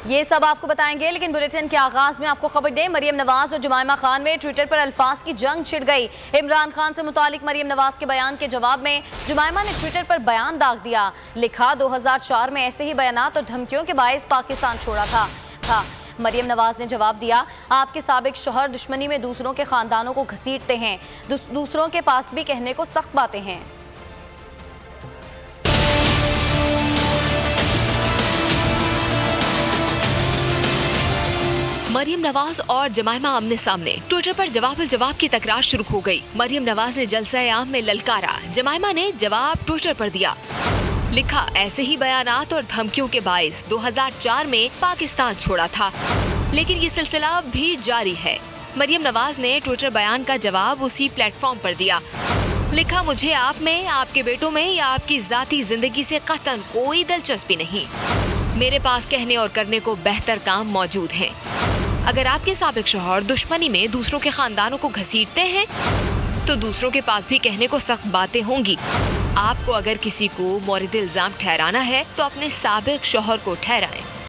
ये सब आपको बताएंगे, लेकिन बुलेटिन के आगाज में आपको खबर दें, मरियम नवाज और जुमायमा खान में ट्विटर पर अल्फाज की जंग छिड़ गई। इमरान खान से मुतालिक मरियम नवाज के बयान के जवाब में जुमायमा ने ट्विटर पर बयान दाग दिया। लिखा, 2004 में ऐसे ही बयानात और धमकियों के बायस पाकिस्तान छोड़ा था। मरियम नवाज ने जवाब दिया, आपके साबिक शौहर दुश्मनी में दूसरों के खानदानों को घसीटते हैं, दूसरों के पास भी कहने को सख्त बातें हैं। मरियम नवाज और जुमायमा आमने सामने। ट्विटर पर जवाब की तकरार शुरू हो गई। मरियम नवाज ने जलसा आम में ललकारा, जुमायमा ने जवाब ट्विटर पर दिया। लिखा, ऐसे ही बयानात और धमकियों के बायस 2004 में पाकिस्तान छोड़ा था, लेकिन ये सिलसिला अब भी जारी है। मरियम नवाज ने ट्विटर बयान का जवाब उसी प्लेटफॉर्म पर दिया। लिखा, मुझे आप में, आपके बेटों में या आपकी जाती जिंदगी से कतई कोई दिलचस्पी नहीं। मेरे पास कहने और करने को बेहतर काम मौजूद हैं। अगर आपके साबिक शौहर दुश्मनी में दूसरों के खानदानों को घसीटते हैं तो दूसरों के पास भी कहने को सख्त बातें होंगी। आपको अगर किसी को मोरिद इल्जाम ठहराना है तो अपने साबिक शौहर को ठहराएं।